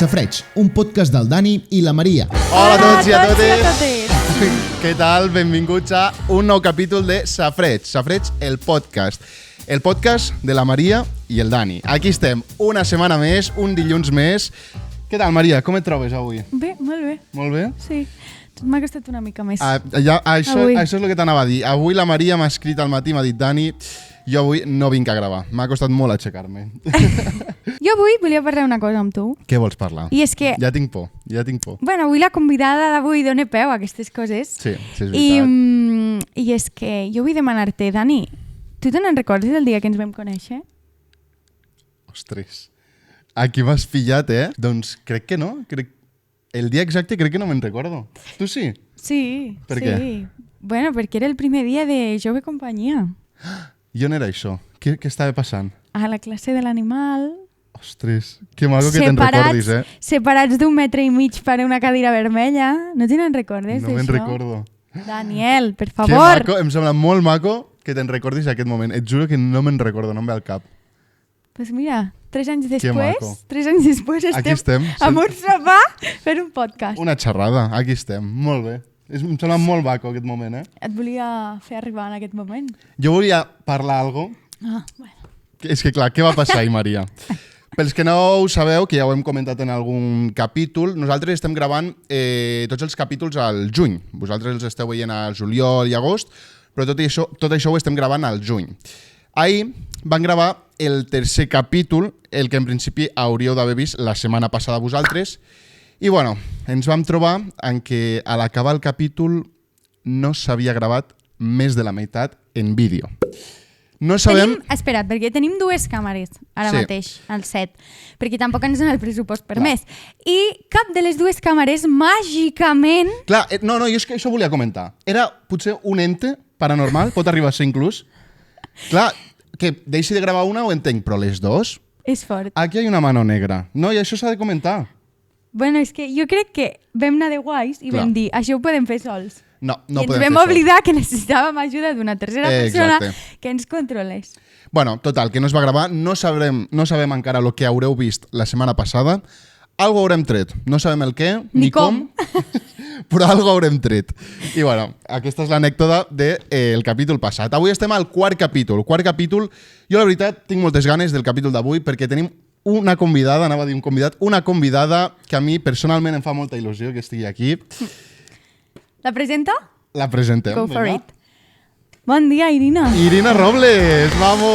Safareig, un podcast del Dani i la Maria. Hola a tots i a totes! Què tal? Benvinguts a un nou capítol de Safareig. Safareig, el podcast. El podcast de la Maria i el Dani. Aquí estem, una setmana més, un dilluns més. Què tal, Maria? Com et trobes avui? Bé, molt bé. Molt bé? Sí. M'ha costat una mica més. Això és el que t'anava a dir. Avui la Maria m'ha escrit al matí, m'ha dit, Dani, jo avui no vinc a gravar. M'ha costat molt aixecar-me. Jo avui volia parlar una cosa amb tu. Què vols parlar? I és que... Ja tinc por. Bueno, avui la convidada d'avui dona peu a aquestes coses. Sí, és veritat. I és que jo vull demanar-te, Dani, tu te'n recordes del dia que ens vam conèixer? Ostres, aquí m'has pillat, Doncs crec que no. El dia exacte crec que no me'n recordo. Tu sí? Sí. Per què? Bueno, perquè era el primer dia de Jove Companyia. I on era això? Què estava passant? A la classe de l'animal. Ostres, que maco que te'n recordis, Separats d'1,5 metre per una cadira vermella. No te'n recordes d'això? No me'n recordo. Daniel, per favor. Que maco, em sembla molt maco que te'n recordis aquest moment. Et juro que no me'n recordo, no em ve al cap. Pues mira, 3 anys després estem amb un sopar per un podcast. Una xerrada, aquí estem, molt bé. Em sembla molt maco aquest moment, Et volia fer arribar en aquest moment. Jo volia parlar algo. Bueno. És que clar, què va passar ahir, Maria? Pels que no ho sabeu, que ja ho hem comentat en algun capítol, nosaltres estem gravant tots els capítols al juny. Vosaltres els esteu veient al juliol i agost, però tot això ho estem gravant al juny. Ahir van gravar el tercer capítol, el que en principi hauríeu d'haver vist la setmana passada vosaltres, i bueno, ens vam trobar en què a l'acabar el capítol no s'havia gravat més de la meitat en vídeo. No sabem... Espera't, perquè tenim 2 càmeres ara mateix al set, perquè tampoc ens dona el pressupost per més. I cap de les 2 càmeres màgicament... Clar, no, jo és que això volia comentar. Era potser un ente paranormal, pot arribar a ser inclús. Clar, que deixi de gravar una ho entenc, però les 2... És fort. Aquí hi ha una mano negra. No, i això s'ha de comentar. Bueno, és que jo crec que vam anar de guais i vam dir, això ho podem fer sols. No podem fer sols. I podem ens vam oblidar que necessitàvem ajuda d'una tercera persona que ens controlés. Bueno, total, que no es va gravar. No sabem encara el que haureu vist la setmana passada. Algo haurem tret. No sabem el què, ni com. Però algo haurem tret. I bueno, aquesta és l'anècdota del capítol passat. Avui estem al quart capítol. Jo la veritat tinc moltes ganes del capítol d'avui perquè tenim una convidada, anava a dir un convidat, una convidada que a mi personalment em fa molta il·lusió que estigui aquí. La presenta? La presentem. Go for it. Bon dia, Irina. Irina Robles, vamos!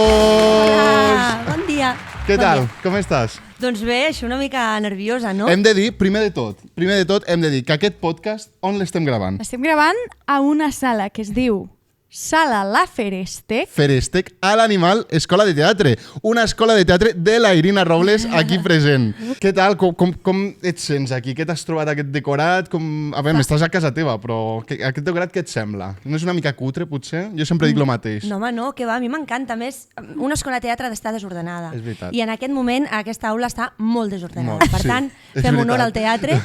Hola, bon dia. Què tal? Com estàs? Doncs bé, això una mica nerviosa, no? Hem de dir, primer de tot, hem de dir que aquest podcast, on l'estem gravant? Estem gravant a una sala que es diu Sala La Ferestec. Ferestec a l'Animal Escola de Teatre. Una escola de teatre de la Irina Robles aquí present. Què tal? Com et sents aquí? Què t'has trobat aquest decorat? A veure, estàs a casa teva, però aquest decorat què et sembla? No és una mica cutre, potser? Jo sempre dic el mateix. No, home, no, que va, a mi m'encanta. A més, una escola de teatre ha d'estar desordenada. És veritat. I en aquest moment aquesta aula està molt desordenada. Molt, per tant, sí, fem honor al teatre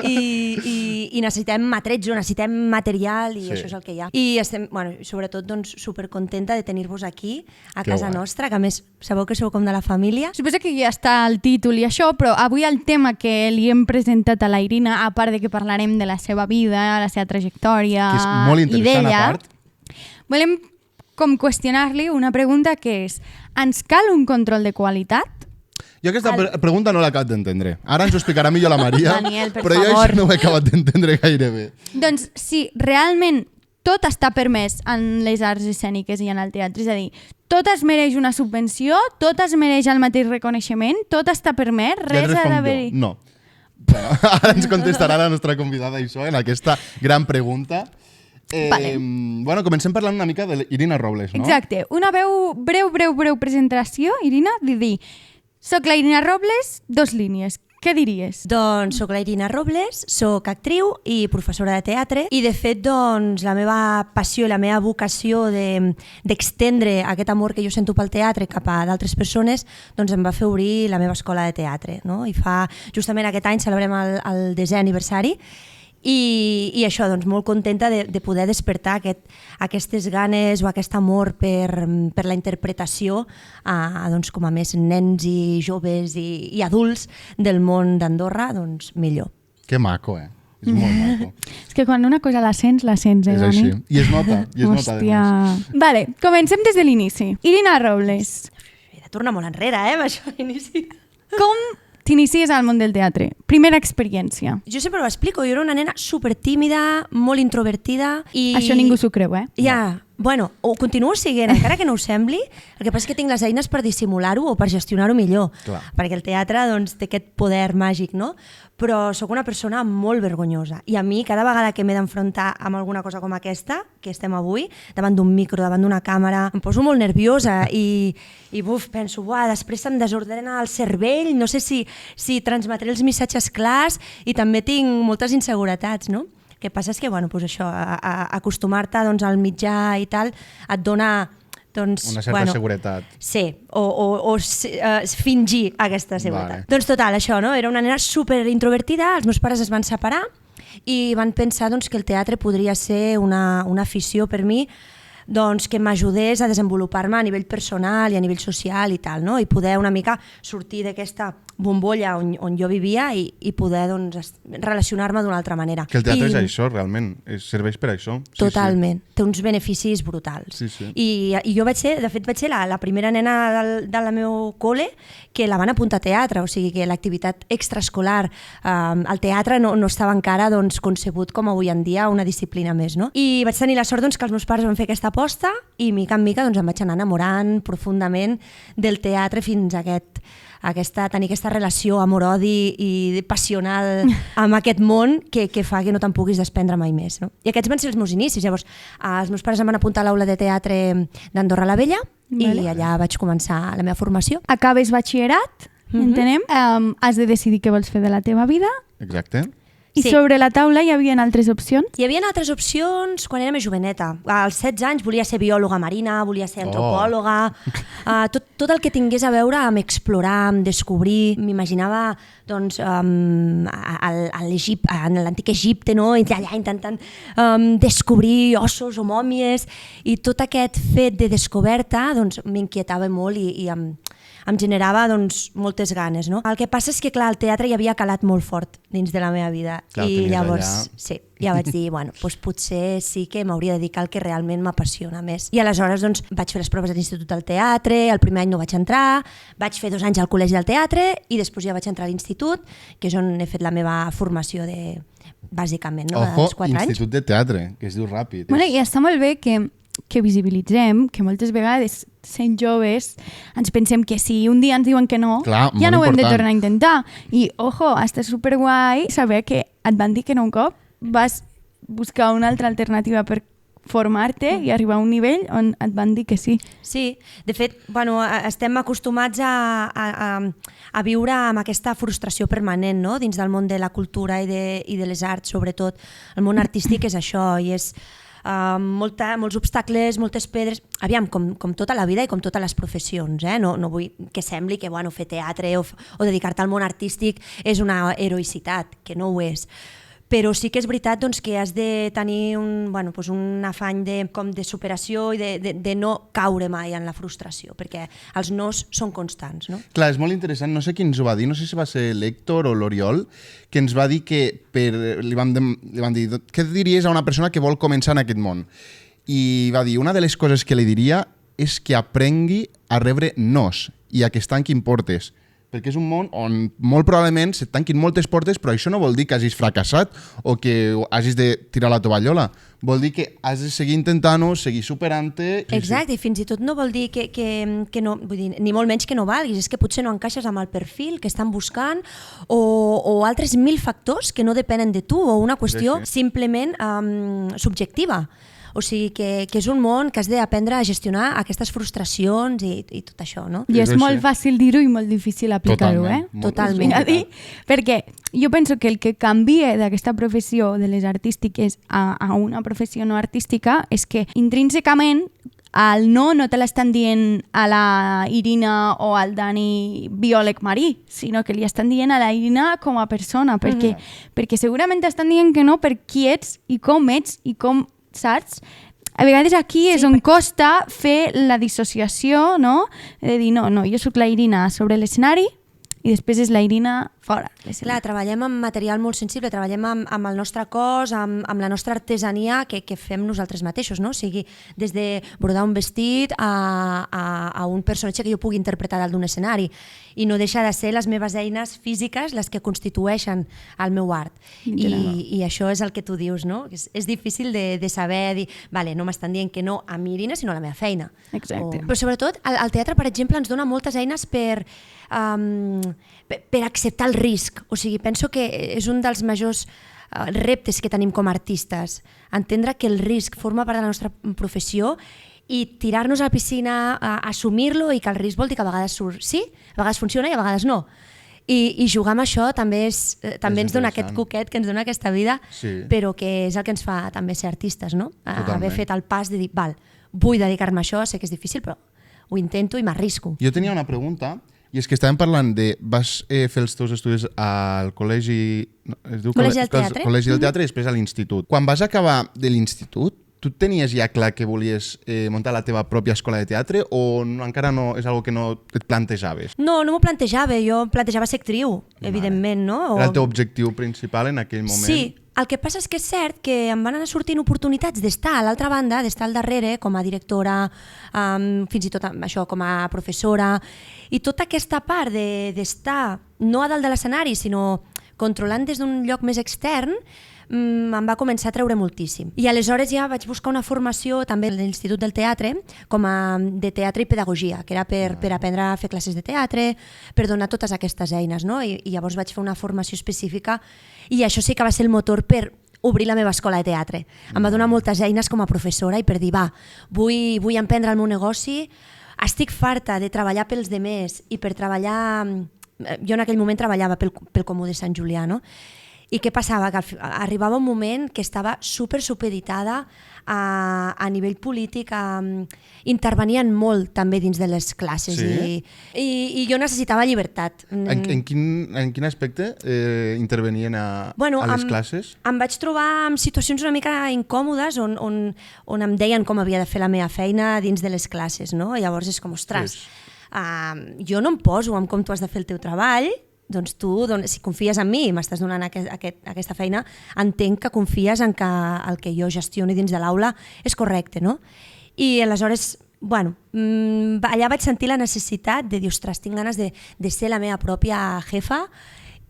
i necessitem matrejo, necessitem material i això és el que hi ha. I estem, bueno, sobretot doncs, supercontenta de tenir-vos aquí a casa nostra, que a més sabeu que sou com de la família. Suposo que ja està el títol i això, però avui el tema que li hem presentat a la Irina, a part de que parlarem de la seva vida, la seva trajectòria que és molt interessant, a part. Volem com qüestionar-li una pregunta que és: ens cal un control de qualitat? Jo aquesta pregunta no l'he acabat d'entendre. Ara ens ho explicarà millor la Maria, Daniel, per però favor. jo això no ho he acabat d'entendre gaire bé. Doncs si realment tot està permès en les arts escèniques i en el teatre, és a dir, tot es mereix una subvenció, tot es mereix el mateix reconeixement, tot està permès, res ha d'haver-hi. No. Bueno, ara ens contestarà la nostra convidada això en aquesta gran pregunta. Bueno, comencem parlant una mica de Irina Robles, no? Exacte. Una breu presentació, Irina, de dir, soc la Irina Robles, 2 línies. Què diries? Doncs soc la Irina Robles, soc actriu i professora de teatre i de fet doncs la meva passió i la meva vocació d'extendre aquest amor que jo sento pel teatre cap a d'altres persones doncs em va fer obrir la meva escola de teatre, no? I fa justament aquest any celebrem el 10è aniversari I això, doncs, molt contenta de poder despertar aquestes ganes o aquest amor per la interpretació doncs, com a més nens i joves i adults del món d'Andorra, doncs millor. Que maco, És molt maco. És que quan una cosa la sents, És Dani? així. I es nota, Hòstia. Vale, comencem des de l'inici. Irina Robles, He de tornar molt enrere, amb això d'inici. com t'inicies al món del teatre? Primera experiència. Jo sempre ho explico, jo era una nena supertímida, molt introvertida i... Això ningú s'ho creu, Ja, bueno, ho continuo siguent, encara que no ho sembli. El que passa és que tinc les eines per dissimular-ho o per gestionar-ho millor. Clar. Perquè el teatre doncs, té aquest poder màgic, no? Però sóc una persona molt vergonyosa. I a mi, cada vegada que m'he d'enfrontar amb alguna cosa com aquesta, que estem avui, davant d'un micro, davant d'una càmera, em poso molt nerviosa i penso, després se'm desordena el cervell, no sé si transmetré els missatges clars i també tinc moltes inseguretats, no? El que passa és que, això, acostumar-te doncs, al mitjà i tal, et dona... Doncs, una certa seguretat. Sí, o fingir aquesta seguretat. Vale. Doncs total, això, no? Era una nena super introvertida, els meus pares es van separar i van pensar doncs, que el teatre podria ser una afició per mi doncs, que m'ajudés a desenvolupar-me a nivell personal i a nivell social i tal, no? I poder una mica sortir d'aquesta bombolla on jo vivia i poder doncs, relacionar-me d'una altra manera. Que el teatre és això, realment, serveix per això. Totalment, té uns beneficis brutals. Sí. I jo vaig ser la primera nena de la meu col·le que la van apuntar a teatre, o sigui que l'activitat extraescolar al teatre no estava encara doncs, concebut com avui en dia una disciplina més. No? I vaig tenir la sort doncs, que els meus pares van fer aquesta aposta i mica en mica doncs, em vaig anar enamorant profundament del teatre fins a tenir aquesta relació amor-odi i passional amb aquest món que fa que no te'n puguis desprendre mai més. No? I aquests van ser els meus inicis. Llavors, els meus pares em van apuntar a l'aula de teatre d'Andorra la Vella i allà vaig començar la meva formació. Acabes batxillerat, entenem. Has de decidir què vols fer de la teva vida. Exacte. I sobre la taula hi havia altres opcions? Hi havia altres opcions quan era més joveneta. Als 16 anys volia ser biòloga marina, volia ser antropòloga, tot el que tingués a veure amb explorar, amb descobrir. M'imaginava doncs, en l'antic Egipte, no? Allà intentant descobrir ossos o mòmies, i tot aquest fet de descoberta doncs, m'inquietava molt i em generava doncs, moltes ganes. No? El que passa és que clar, el teatre ja havia calat molt fort dins de la meva vida. Clar, i llavors ja vaig dir, doncs potser sí que m'hauria de dedicar al que realment m'apassiona més. I aleshores doncs, vaig fer les proves de l'institut del teatre, el primer any no vaig entrar, vaig fer 2 anys al col·legi del teatre i després ja vaig entrar a l'institut, que és on he fet la meva formació bàsicament, no? Ojo, dels 4 anys. institut de teatre, que es diu ràpid. Bueno, i està molt bé que visibilitzem, que moltes vegades sent joves ens pensem que si un dia ens diuen que no, clar, ja no ho hem de important. tornar a intentar. I, ojo, està superguai saber que et van dir que no un cop, vas buscar una altra alternativa per formar-te i arribar a un nivell on et van dir que sí. Sí, de fet, estem acostumats a viure amb aquesta frustració permanent, no? Dins del món de la cultura i de les arts, sobretot. El món artístic és això, i és molts obstacles, moltes pedres, aviam, com tota la vida i com totes les professions, no vull que sembli que fer teatre o dedicar-te al món artístic és una heroïcitat, que no ho és. Però sí que és veritat doncs, que has de tenir un afany de superació i de no caure mai en la frustració, perquè els nos són constants. No? Clar, és molt interessant, no sé qui ens ho va dir, no sé si va ser l'Héctor o l'Oriol, que ens va dir que li van dir, què diries a una persona que vol començar en aquest món? I va dir, una de les coses que li diria és que aprengui a rebre nos i a que es tanquin portes. Perquè és un món on molt probablement se tanquin moltes portes, però això no vol dir que hagis fracassat o que hagis de tirar la tovallola. Vol dir que has de seguir intentant-ho, seguir superant-te... Exacte, i fins i tot no vol dir que no, vull dir, ni molt menys que no valguis, és que potser no encaixes amb el perfil que estan buscant o altres 1000 factors que no depenen de tu, o una qüestió simplement subjectiva. O sigui que és un món que has d'aprendre a gestionar aquestes frustracions i tot això, no? I és molt fàcil dir-ho i molt difícil aplicar-ho, Totalment. Perquè jo penso que el que canvia d'aquesta professió de les artístiques a una professió no artística és que intrínsecament el no te l'estan dient a la Irina o al Dani biòleg marí, sinó que li estan dient a la Irina com a persona, perquè segurament estan dient que no per qui ets i com, saps? A vegades aquí és on costa fer la dissociació, no? De dir, no, jo sóc la Irina sobre l'escenari i després és la Irina fora. Clar, treballem amb material molt sensible, treballem amb el nostre cos, amb la nostra artesania que fem nosaltres mateixos, no? O sigui, des de brodar un vestit a un personatge que jo pugui interpretar dalt d'un escenari. I no deixa de ser les meves eines físiques les que constitueixen el meu art. I això és el que tu dius, no? És difícil de saber dir, vale, no m'estan dient que no a mi, Irina, sinó a la meva feina. Exacte. Però sobretot, el teatre, per exemple, ens dona moltes eines per acceptar el risc. O sigui, penso que és un dels majors reptes que tenim com a artistes. Entendre que el risc forma part de la nostra professió i tirar-nos a la piscina, assumir-lo, i que el risc vol dir que a vegades surt sí, a vegades funciona i a vegades no. I jugar amb això també ens dona aquest coquet que ens dona aquesta vida, però que és el que ens fa també ser artistes, no? Haver fet el pas de dir, val, vull dedicar-me a això, sé que és difícil, però ho intento i m'arrisco. Jo tenia una pregunta. I és que estàvem parlant de... Vas fer els teus estudis al col·legi... Col·legi del Teatre. Col·legi del Teatre i després a l'institut. Quan vas acabar de l'institut, tu tenies ja clar que volies muntar la teva pròpia escola de teatre o encara no és algo que no et plantejaves? No m'ho plantejava. Jo plantejava ser actriu, evidentment, no? Era el teu objectiu principal en aquell moment? Sí. El que passa és que és cert que em van anar sortint oportunitats d'estar a l'altra banda, d'estar al darrere com a directora, fins i tot això com a professora, i tota aquesta part d'estar no a dalt de l'escenari, sinó controlant des d'un lloc més extern, em va començar a treure moltíssim. I aleshores ja vaig buscar una formació també a l'Institut del Teatre de teatre i pedagogia, que era per aprendre a fer classes de teatre, per donar totes aquestes eines, no? I llavors vaig fer una formació específica i això sí que va ser el motor per obrir la meva escola de teatre. Em va donar moltes eines com a professora i per dir, vull emprendre el meu negoci, estic farta de treballar pels demés i per treballar... Jo en aquell moment treballava pel Comú de Sant Julià, no? I què passava? Que arribava un moment que estava supeditada a nivell polític, intervenien molt també dins de les classes i jo necessitava llibertat. En quin aspecte intervenien a les classes? Em vaig trobar en situacions una mica incòmodes on em deien com havia de fer la meva feina dins de les classes, no? Llavors és com, ostres, jo no em poso en com tu has de fer el teu treball, doncs tu, si confies en mi i m'estàs donant aquesta feina, entenc que confies en que el que jo gestioni dins de l'aula és correcte, no? I aleshores, allà vaig sentir la necessitat de dir, ostres, tinc ganes de ser la meva pròpia jefa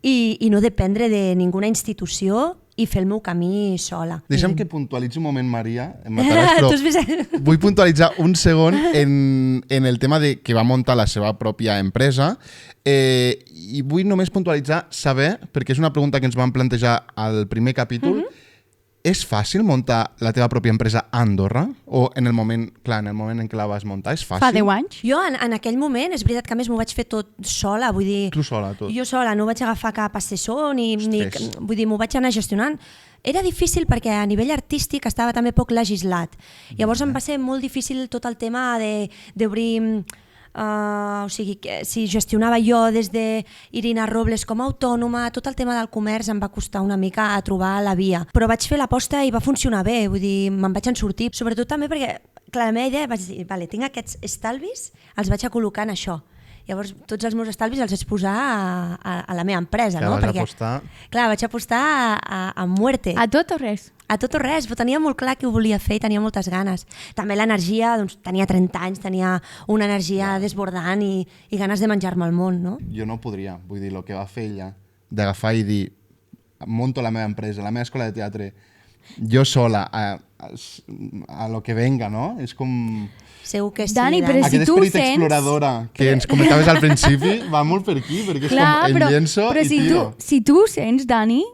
i no dependre de ninguna institució i fer el meu camí sola. Deixa'm que puntualitzi un moment, Maria, em mataràs, però vull puntualitzar un segon en el tema de que va muntar la seva pròpia empresa i vull només puntualitzar, saber, perquè és una pregunta que ens vam plantejar al primer capítol, és fàcil muntar la teva pròpia empresa a Andorra? O en el moment en què la vas muntar, és fàcil? Fa 10 anys? Jo en aquell moment, és veritat que a més m'ho vaig fer tot sola, vull dir... Tu sola, tot? Jo sola, no vaig agafar cap assessor, vull dir, m'ho vaig anar gestionant. Era difícil perquè a nivell artístic estava també poc legislat. Llavors em va ser molt difícil tot el tema d'obrir... o sigui, si gestionava jo des de Irina Robles com a autònoma, tot el tema del comerç em va costar una mica a trobar la via. Però vaig fer l'aposta i va funcionar bé, vull dir, me'n vaig en sortir. Sobretot també perquè, clar, la meva idea, vaig dir, vale, tinc aquests estalvis, els vaig a col·locar en això. Llavors, tots els meus estalvis els vaig posar a la meva empresa, no? Vaig apostar... Clar, vaig apostar a muerte. A tot o res? A tot o res, però tenia molt clar que ho volia fer i tenia moltes ganes. També l'energia, doncs tenia 30 anys, tenia una energia desbordant i ganes de menjar-me el món, no? Jo no podria, vull dir, el que va fer ella, d'agafar i dir, monto la meva empresa, la meva escola de teatre, jo sola, a lo que venga, no? És com... Segur que sí, Dani, però aquest si tu esperit exploradora que ens comentaves al principi va molt per aquí, perquè és com em llenço i tiro. Si tu ho sents, Dani,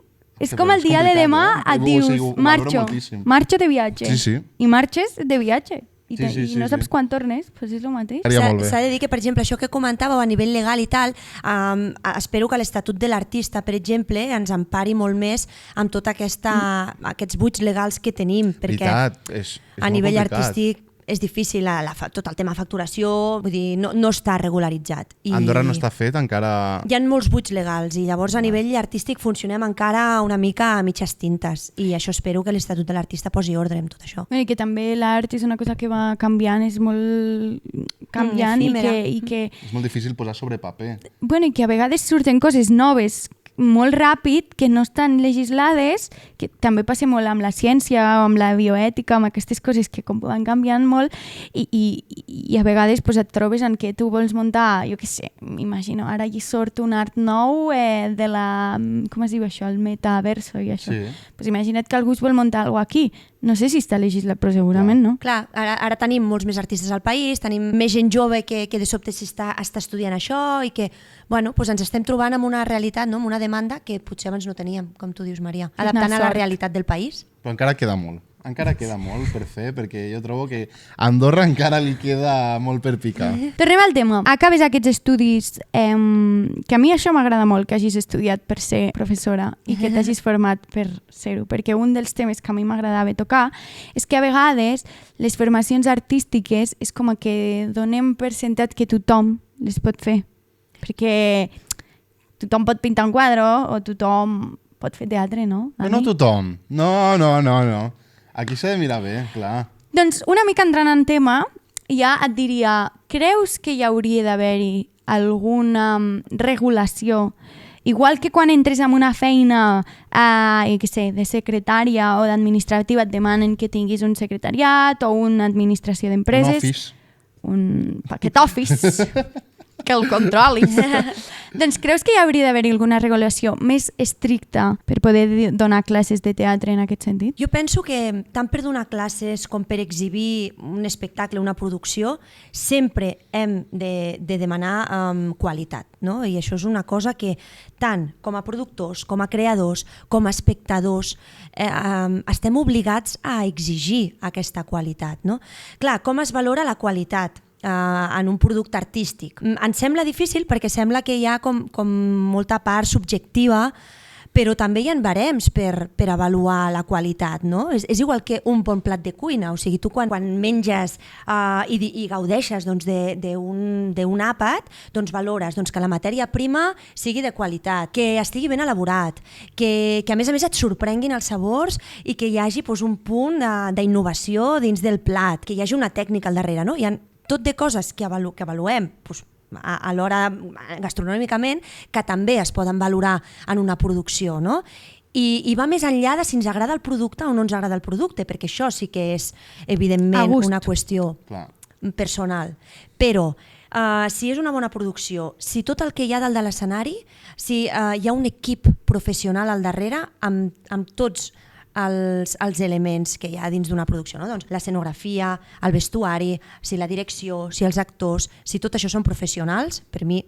és com el dia de demà et dius, marxo de viatge. Sí. I marxes de viatge. I no saps sí. quan tornes, doncs és el mateix. S'ha de dir que, per exemple, això que comentàveu a nivell legal i tal, espero que l'Estatut de l'Artista, per exemple, ens empari molt més amb tots aquests buits legals que tenim, perquè Veritat, és a nivell complicat. artístic és difícil tot el tema facturació, vull dir, no està regularitzat. A Andorra no està fet encara... Hi ha molts buits legals i llavors a nivell artístic funcionem encara una mica a mitges tintes i això espero que l'Estatut de l'Artista posi ordre en tot això. I que també l'art és una cosa que va canviant, és molt canviant i que... És molt difícil posar sobre paper. Bueno, i que a vegades surten coses noves molt ràpid, que no estan legislades, que també passa molt amb la ciència, amb la bioètica, amb aquestes coses que van canviant molt i a vegades pues, et trobes en què tu vols muntar, jo què sé, m'imagino, ara hi surt un art nou de la, com es diu això, el metaverso i això. Sí. Pues imagina't que algú es vol muntar alguna cosa aquí. No sé si està legislat, però segurament no. Clar, ara tenim molts més artistes al país, tenim més gent jove que de sobte està estudiant això i que bueno, doncs ens estem trobant amb una realitat, no? Amb una demanda que potser abans no teníem, com tu dius, Maria, adaptant a la realitat del país. Però encara queda molt per fer, perquè jo trobo que a Andorra encara li queda molt per picar. Tornem al tema. Acabes aquests estudis, que a mi això m'agrada molt, que hagis estudiat per ser professora i que t'hagis format per ser-ho, perquè un dels temes que a mi m'agradava tocar és que a vegades les formacions artístiques és com que donem per sentat que tothom les pot fer, perquè tothom pot pintar un quadre o tothom pot fer teatre, no? No tothom. No. Aquí s'ha de mirar bé, clar. Doncs una mica entrant en tema, ja et diria, creus que hi hauria d'haver-hi alguna regulació? Igual que quan entres en una feina de secretària o d'administrativa et demanen que tinguis un secretariat o una administració d'empreses. Un office. Un paquet office. Que el controlis. Doncs creus que hi hauria d'haver alguna regulació més estricta per poder donar classes de teatre en aquest sentit? Jo penso que tant per donar classes com per exhibir un espectacle, una producció, sempre hem de demanar qualitat, no? I això és una cosa que tant com a productors, com a creadors, com a espectadors, estem obligats a exigir aquesta qualitat, no? Clar, com es valora la qualitat en un producte artístic? Ens sembla difícil perquè sembla que hi ha com molta part subjectiva, però també hi ha barems per avaluar la qualitat, no? És igual que un bon plat de cuina, o sigui, tu quan menges i gaudeixes d'un àpat, doncs valores que la matèria prima sigui de qualitat, que estigui ben elaborat, que a més et sorprenguin els sabors i que hi hagi un punt d'innovació dins del plat, que hi hagi una tècnica al darrere, no? Hi ha tot de coses que avaluem alhora gastronòmicament que també es poden valorar en una producció, no? I va més enllà de si ens agrada el producte o no ens agrada el producte, perquè això sí que és evidentment una qüestió personal. Però si és una bona producció, si tot el que hi ha dalt de l'escenari, si hi ha un equip professional al darrere amb tots els elements que hi ha dins d'una producció, no? Doncs l'escenografia, el vestuari, si la direcció, si els actors, si tot això són professionals, per mi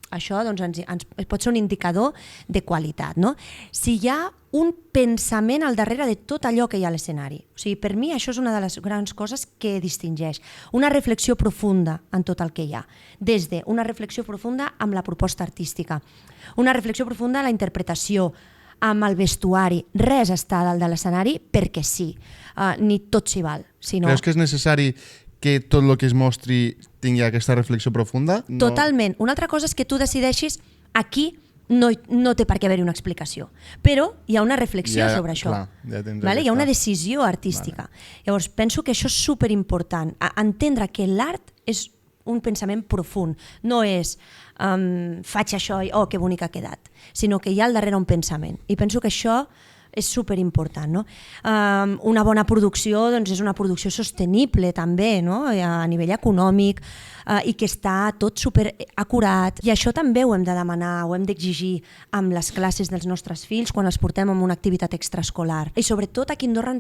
això ens pot ser un indicador de qualitat, no? Si hi ha un pensament al darrere de tot allò que hi ha a l'escenari. O sigui, per mi això és una de les grans coses que distingeix. Una reflexió profunda en tot el que hi ha. Des d'una reflexió profunda amb la proposta artística, una reflexió profunda en la interpretació, amb el vestuari, res està dalt de l'escenari perquè sí, ni tot s'hi val. Creus que és necessari que tot el que es mostri tingui aquesta reflexió profunda? Totalment. Una altra cosa és que tu decideixis aquí no té per què haver-hi una explicació, però hi ha una reflexió sobre això. Hi ha una decisió artística. Llavors, penso que això és superimportant, entendre que l'art és un pensament profund, no és faig això i que bonic ha quedat, sinó que hi ha al darrere un pensament, i penso que això és superimportant, no? Una bona producció és una producció sostenible també, no? A nivell econòmic, i que està tot superacurat, i això també ho hem de demanar, ho hem d'exigir amb les classes dels nostres fills quan els portem en una activitat extraescolar. I sobretot aquí a Andorra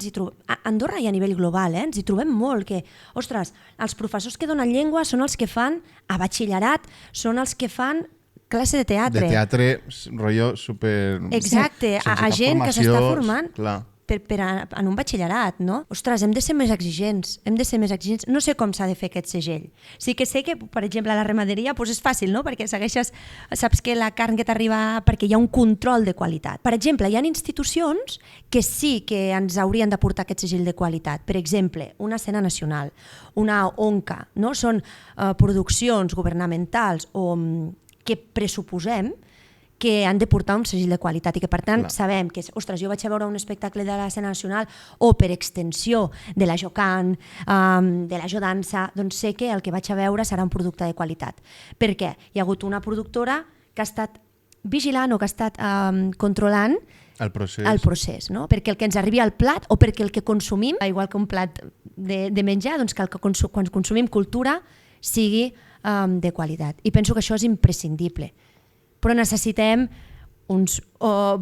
Andorra i a nivell global, ens hi trobem molt que, ostres, els professors que donen llengua són els que fan a batxillerat, són els que fan classe de teatre. De teatre, rotllo super... Exacte, a gent que s'està formant. Clar. en un batxillerat, no? Ostres, hem de ser més exigents, No sé com s'ha de fer aquest segell. Sí que sé que, per exemple, a la ramaderia és fàcil, no? Perquè saps que la carn que t'arriba, perquè hi ha un control de qualitat. Per exemple, hi ha institucions que sí que ens haurien de portar aquest segell de qualitat. Per exemple, una escena nacional, una ONCA, no? Són produccions governamentals que pressuposem que han de portar un segell de qualitat i que, per tant, sabem que, ostres, jo vaig a veure un espectacle de l'escena nacional o, per extensió, de la Jocant, de la Jodansa, doncs sé que el que vaig a veure serà un producte de qualitat. Per què? Hi ha hagut una productora que ha estat vigilant o que ha estat controlant el procés, no? Perquè el que ens arribi al plat o perquè el que consumim, igual que un plat de menjar, doncs que quan consumim cultura sigui de qualitat. I penso que això és imprescindible. Però necessitem uns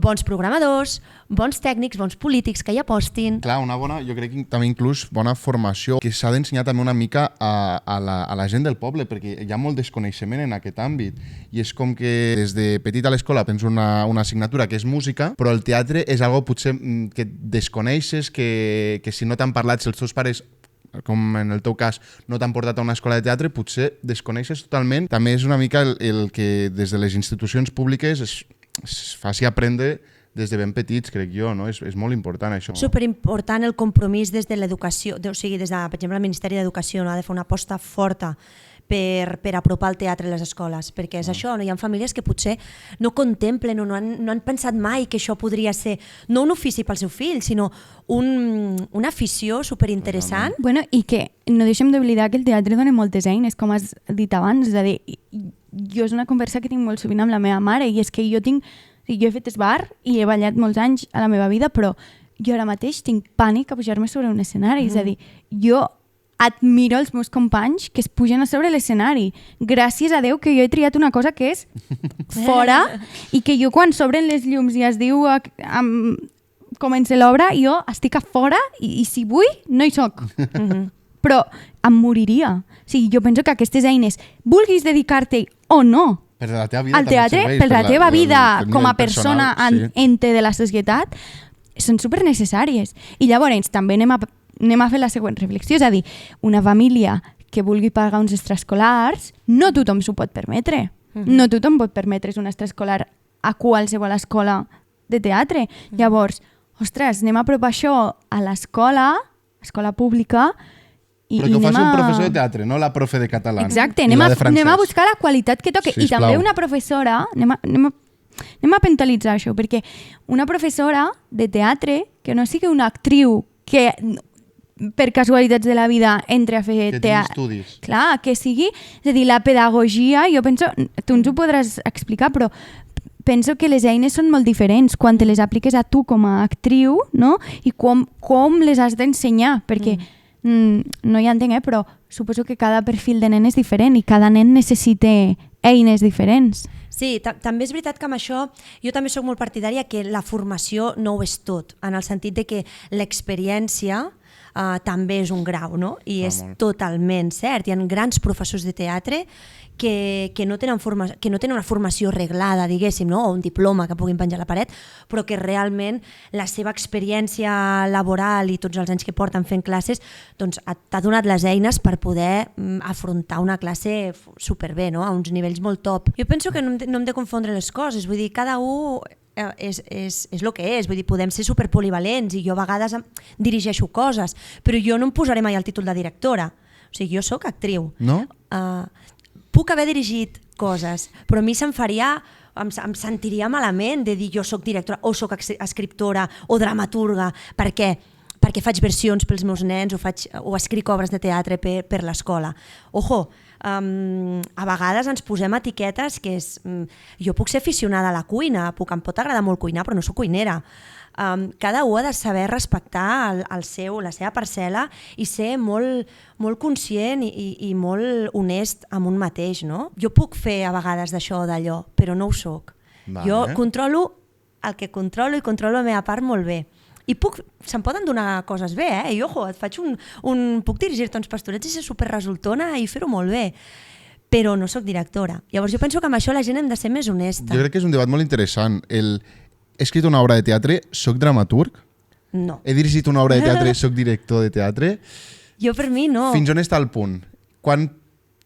bons programadors, bons tècnics, bons polítics que hi apostin. Clar, una bona, jo crec que també inclús bona formació, que s'ha d'ensenyar també una mica a la gent del poble, perquè hi ha molt desconeixement en aquest àmbit. I és com que des de petit a l'escola tens una assignatura que és música, però el teatre és algo potser que desconeixes, que si no t'han parlat, si els teus pares, com en el teu cas, no t'han portat a una escola de teatre, potser desconeixes totalment. També és una mica el que des de les institucions públiques es faci aprendre des de ben petits, crec jo, no? És molt important això. Superimportant el compromís des de l'educació, o sigui, des de, per exemple, el Ministeri d'Educació, no? Ha de fer una aposta forta per apropar el teatre a les escoles, perquè és això, no? Hi ha famílies que potser no contemplen o no han pensat mai que això podria ser no un ofici pel seu fill, sinó una afició superinteressant. Bueno, i que no deixem d'oblidar que el teatre dona moltes eines, com has dit abans, és a dir, jo és una conversa que tinc molt sovint amb la meva mare, i és que jo he fet esbar i he ballat molts anys a la meva vida, però jo ara mateix tinc pànic a pujar-me sobre un escenari, és a dir, jo admiro els meus companys que es pugen a sobre l'escenari. Gràcies a Déu que jo he triat una cosa que és fora i que jo quan s'obren les llums i es diu comença l'obra, jo estic a fora i si vull no hi soc. Però em moriria. O sigui, jo penso que aquestes eines, vulguis dedicar-te o no al teatre, per la teva vida com a persona ente de la societat, són supernecessàries. I llavors també anem a fer la següent reflexió, és a dir, una família que vulgui pagar uns extraescolars, no tothom s'ho pot permetre. No tothom pot permetre's un extraescolar a qualsevol escola de teatre. Llavors, ostres, anem a apropar això a l'escola pública, però que ho faci un professor de teatre, no la profe de català. Exacte, anem a buscar la qualitat que toque. I també una professora, anem a pentalitzar això, perquè una professora de teatre que no sigui una actriu que per casualitats de la vida entre a fer teatre. Estudis. Clar, que sigui, és a dir, la pedagogia, jo penso, tu ens ho podràs explicar, però penso que les eines són molt diferents quan te les apliques a tu com a actriu, no? I com les has d'ensenyar, perquè no hi entenc, però suposo que cada perfil de nen és diferent i cada nen necessita eines diferents. Sí, també és veritat que amb això jo també soc molt partidària que la formació no ho és tot, en el sentit de que l'experiència també és un grau, no? I és totalment cert. Hi ha grans professors de teatre que no tenen una formació reglada, diguéssim, no? O un diploma que puguin penjar a la paret, però que realment la seva experiència laboral i tots els anys que porten fent classes doncs t'ha donat les eines per poder afrontar una classe superbé, no? A uns nivells molt top. Jo penso que no hem de confondre les coses, vull dir, cada un és el que és, vull dir, podem ser superpolivalents i jo a vegades dirigeixo coses, però jo no em posaré mai el títol de directora, o sigui, jo sóc actriu. No? Puc haver dirigit coses, però a mi em sentiria malament de dir jo sóc directora o sóc escriptora o dramaturga, perquè faig versions pels meus nens o escric obres de teatre per l'escola. Ojo, a vegades ens posem etiquetes que és... Jo puc ser aficionada a la cuina, em pot agradar molt cuinar, però no soc cuinera. Cada un ha de saber respectar la seva parcel·la i ser molt, molt conscient i molt honest amb un mateix, no? Jo puc fer a vegades d'això o d'allò, però no ho soc. Jo controlo el que controlo i controlo la meva part molt bé. I se'm poden donar coses bé, I ojo, puc dirigir-te uns pastorets i ser superresultona i fer-ho molt bé, però no sóc directora. Llavors jo penso que amb això la gent hem de ser més honesta. Jo crec que és un debat molt interessant. He escrit una obra de teatre, soc dramaturg? No. He dirigit una obra de teatre, soc director de teatre. Jo per mi no. Fins on està el punt? Quan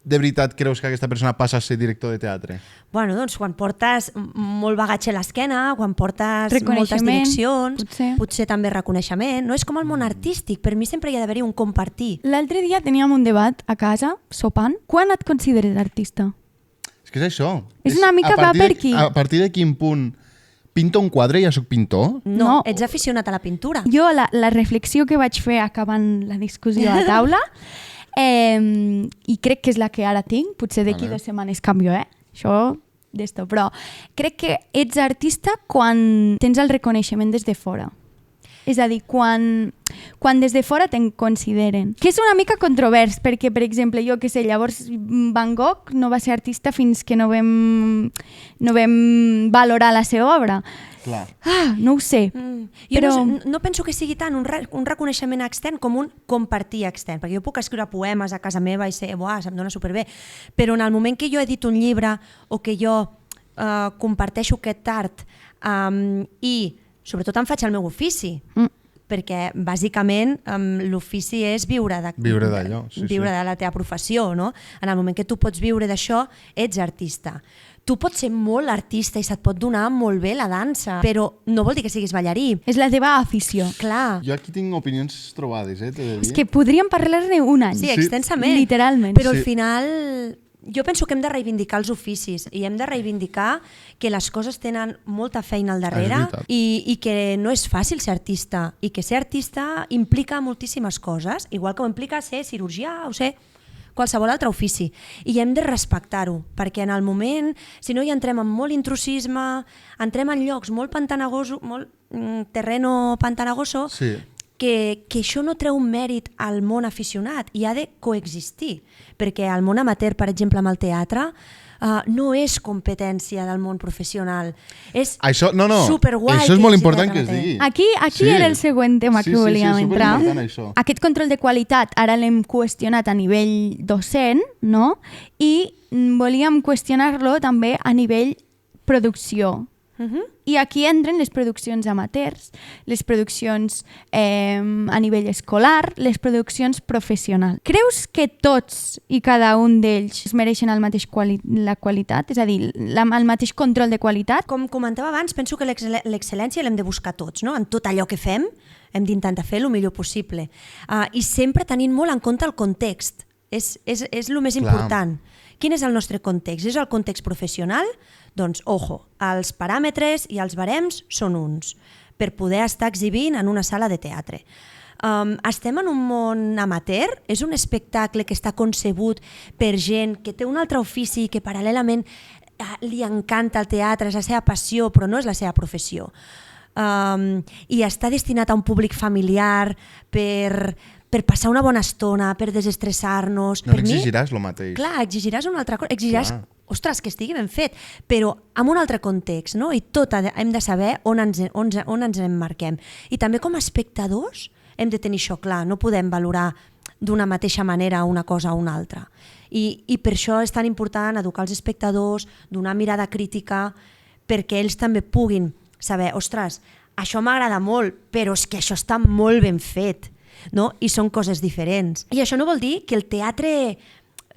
de veritat creus que aquesta persona passa a ser director de teatre? Bueno, doncs quan portes molt bagatge a l'esquena, quan portes moltes Reconeixement, direccions, potser també reconeixement. No és com el món artístic, per mi sempre hi ha d'haver-hi un compartir. L'altre dia teníem un debat a casa, sopant. Quan et consideres artista? És que és això. És una mica va per aquí. A partir de quin punt pinto un quadre i ja soc pintor? No, ets aficionat a la pintura. Jo la reflexió que vaig fer acabant la discussió a taula i crec que és la que ara tinc, potser d'aquí 2 setmanes canvio, això d'esto, però crec que ets artista quan tens el reconeixement des de fora. És a dir, quan des de fora te'n consideren. Que és una mica controvers, perquè, per exemple, jo que sé, llavors Van Gogh no va ser artista fins que no vam valorar la seva obra. Clar. No ho sé. Jo però... no penso que sigui tant un reconeixement extern com un compartir extern, perquè jo puc escriure poemes a casa meva i ser, se'm dona superbé, però en el moment que jo edito un llibre o que jo comparteixo aquest art i sobretot em faig el meu ofici, perquè bàsicament l'ofici és viure d'allò, viure de la teva professió, no? En el moment que tu pots viure d'això, ets artista. Tu pots ser molt artista i se't pot donar molt bé la dansa, però no vol dir que siguis ballarí. És la teva afició. Clar. Jo aquí tinc opinions trobades, t'he de dir. És que podríem parlar-ne un any. Sí, extensament. Literalment. Però al final jo penso que hem de reivindicar els oficis i hem de reivindicar que les coses tenen molta feina al darrere i que no és fàcil ser artista i que ser artista implica moltíssimes coses, igual que ho implica ser cirurgià o ser qualsevol altre ofici, i hem de respectar-ho, perquè en el moment, si no hi entrem en molt intrusisme, entrem en llocs molt pantanagosos, molt terreno pantanagoso, que això no treu mèrit al món aficionat i ha de coexistir, perquè el món amateur, per exemple, amb el teatre, no és competència del món professional. És superguai. Això és molt important que es digui. Aquí era el següent tema que volíem entrar. Aquest control de qualitat ara l'hem qüestionat a nivell docent, no? I volíem qüestionar-lo també a nivell producció. I aquí entren les produccions amateurs, les produccions a nivell escolar, les produccions professionals. Creus que tots i cada un d'ells es mereixen la qualitat? És a dir, el mateix control de qualitat? Com comentava abans, penso que l'excel·lència l'hem de buscar tots, no? En tot allò que fem hem d'intentar fer el millor possible. I sempre tenint molt en compte el context. És el més important. Quin és el nostre context? És el context professional? Doncs, ojo, els paràmetres i els barems són uns, per poder estar exhibint en una sala de teatre. Estem en un món amateur, és un espectacle que està concebut per gent que té un altre ofici i que paral·lelament li encanta el teatre, és la seva passió, però no és la seva professió. I està destinat a un públic familiar per passar una bona estona, per desestressar-nos. No exigiràs el mateix. Clar, exigiràs una altra cosa, exigiràs, ostres, que estigui ben fet, però amb un altre context, no? I tot hem de saber on ens emmarquem. I també com a espectadors hem de tenir això clar, no podem valorar d'una mateixa manera una cosa o una altra. I per això és tan important educar els espectadors, donar mirada crítica, perquè ells també puguin saber, ostres, això m'agrada molt, però és que això està molt ben fet. No? I són coses diferents. I això no vol dir que el teatre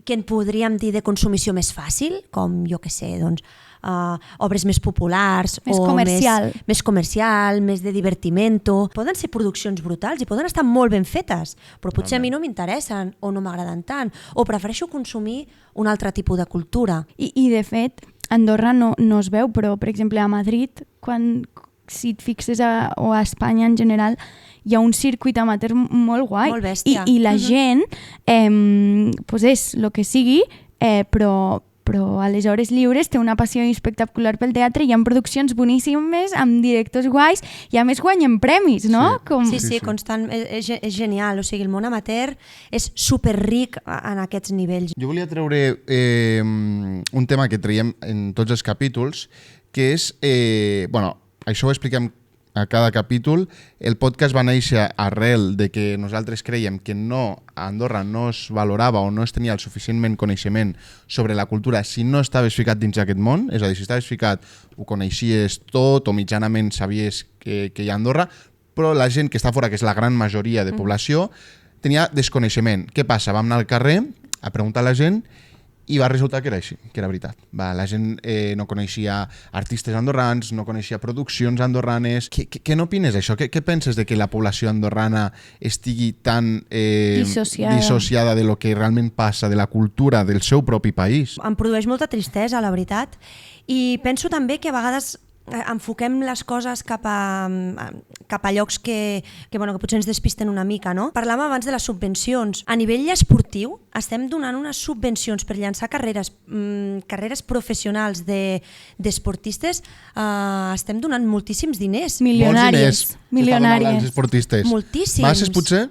que en podríem dir de consumició més fàcil, com jo que sé, doncs, obres més populars, més comercial, més de divertimento, poden ser produccions brutals i poden estar molt ben fetes, però potser a mi no m'interessen o no m'agraden tant, o prefereixo consumir un altre tipus de cultura. I de fet, a Andorra no es veu, però per exemple a Madrid, si et fixes o a Espanya en general, hi ha un circuit amateur molt guai. Molt bèstia. I la gent és el que sigui, però a les hores lliures té una passió espectacular pel teatre, hi ha produccions boníssimes amb directors guais i a més guanyen premis, no? Sí, constant, és genial, o sigui, el món amateur és superric en aquests nivells. Jo volia treure un tema que traiem en tots els capítols, que és, això ho expliquem a cada capítol. El podcast va néixer arrel de que nosaltres creiem que a Andorra no es valorava o no es tenia el suficientment coneixement sobre la cultura si no estaves ficat dins d'aquest món, és a dir, si estaves ficat ho coneixies tot o mitjanament sabies que hi ha a Andorra, però la gent que està fora, que és la gran majoria de població, tenia desconeixement. Què passa? Vam anar al carrer a preguntar a la gent i va resultar que era així, que era veritat. La gent no coneixia artistes andorrans, no coneixia produccions andorranes. Què n'opines d'això? Què penses de que la població andorrana estigui tan dissociada de lo que realment passa, de la cultura del seu propi país? Em produeix molta tristesa, la veritat, i penso també que a vegades enfoquem les coses cap a llocs que potser ens despisten una mica, no? Parlàvem abans de les subvencions. A nivell esportiu estem donant unes subvencions per llançar carreres professionals d'esportistes, estem donant moltíssims diners. Milionàries. Els esportistes. Moltíssims. Masses, potser?